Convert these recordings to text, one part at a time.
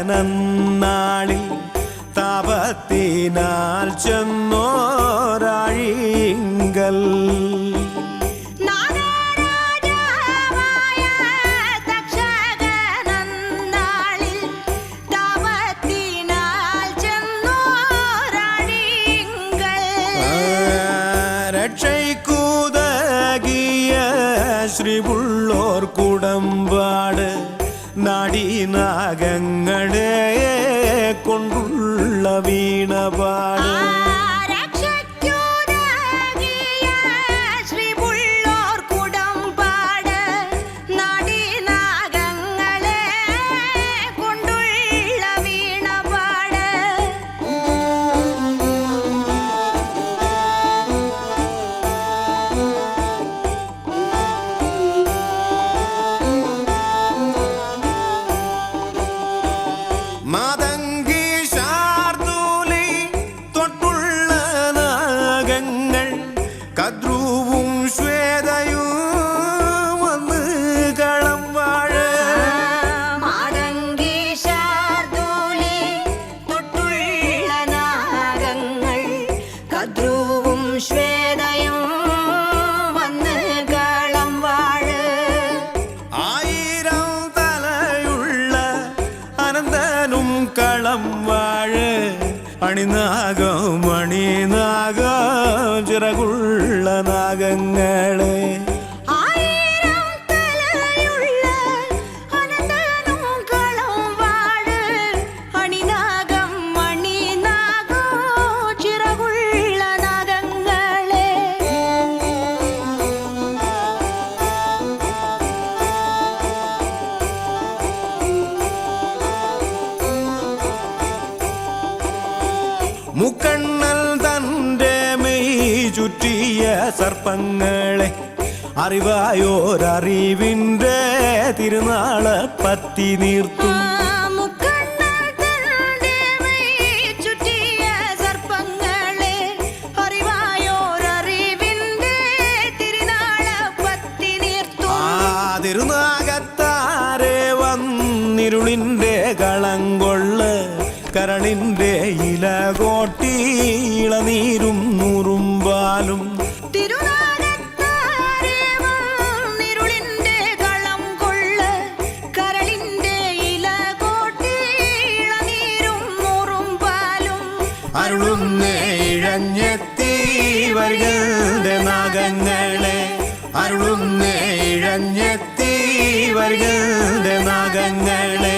നന്നാളിൽ താപത്തിനാൽ ചെന്നോരാഴിങ്കൽ രക്ഷയ്ക്കുതകിയ ശ്രീപുള്ളോർ കുടമ്പാട് നാടീനാഗങ്ങളെ കൊണ്ടുള്ള വീണപാട് മാതങ്കി ശാർദൂലി തൊട്ടുള്ള നാഗങ്ങൾ കദ്രുവും ശ്വേതയും വന്ന് കളം വാഴ മാതങ്കി ശാർദൂലി തൊട്ടുള്ള നാഗങ്ങൾ കദ്രുവും ശ്വേതയും വന്ന് കളം വാഴ ആയിരം തലയുള്ള അനന്തനും കളം വാഴ് അണിനാഗം ചിറകുള്ള നാഗങ്ങളെ ആയിരം തലയുള്ള അനന്തനും കളം വാഴ അണിനാഗം ചിറകുള്ള നാഗങ്ങളെ മുക്കണ്ണൽ തന്റെ മെയ് ചുറ്റിയ സർപ്പങ്ങളെ അറിവായോരറിവിൻ്റെ തിരുനാള് പത്തി നീർത്തും ചുറ്റിയ സർപ്പങ്ങളെ അറിവായോരറിവിൻ്റെ തിരുനാള് പത്തി നീർത്തും ആ തിരുനാഗത്താരെ വന്നിരുളിൻ്റെ കളങ്കൊള്ള് കരണിൻ്റെ ഇല കോട്ടി ഇളനീരും നൂറുമ്പാലും തിരുനാഗത്താരേവന്നിരുളിന്റെ കളം കൊള്ള് കരളിന്റെ ഇല കോട്ടി ഇളനീരും നൂറും പാലും അരുളുന്നേ ഇഴഞ്ഞെത്തി വരികളുടെ നാഗങ്ങളെ അരുളുന്നേ ഇഴഞ്ഞെത്തി വരികളുടെ നാഗങ്ങളെ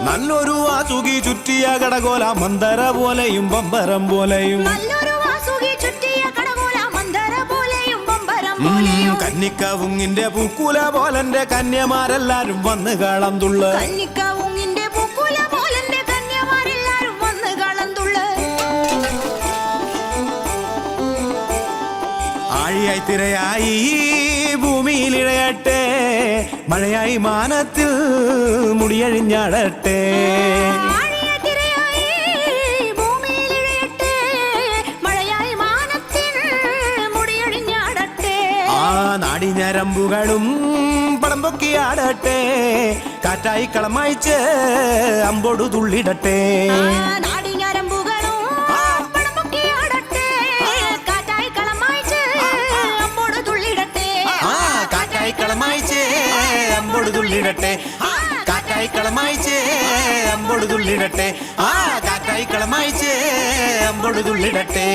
നല്ലൊരു വാസുകി ചുറ്റിയ കടകോല മന്ദര പോലെയും ബമ്പരം പോലെയും നല്ലൊരു വാസുകി ചുറ്റിയ കടകോല മന്ദര പോലെയും ബമ്പരം പോലെയും കന്നിക്കവുങ്ങിന്റെ പൂക്കുല പോലന്റെ കന്യമാരെല്ലാരും വന്ന് കളം തുള്ള് കന്നിക്കവുങ്ങിന്റെ പൂക്കുല പോലന്റെ കന്യമാരെല്ലാരും വന്ന് കളം തുള്ള് ആഴിയായി തിരയായി ഭൂമിയിലിഴയട്ടെ മഴയായി മാനത്തിൽ മുടിയഴിഞ്ഞാടട്ടെ ആ നാടിഞ്ഞരമ്പുകളും പടം പൊക്കിയാടട്ടെ കാറ്റായി കളമയച്ച് അമ്പോടു തുള്ളിടട്ടെ അമ്പോട് തുള്ളിടട്ടെ കാറ്റായി കളമയച്ച് അമ്പോട് തുള്ളിടട്ടെ കാറ്റായി കളമയച്ച് അമ്പോട് തുള്ളിടട്ടെ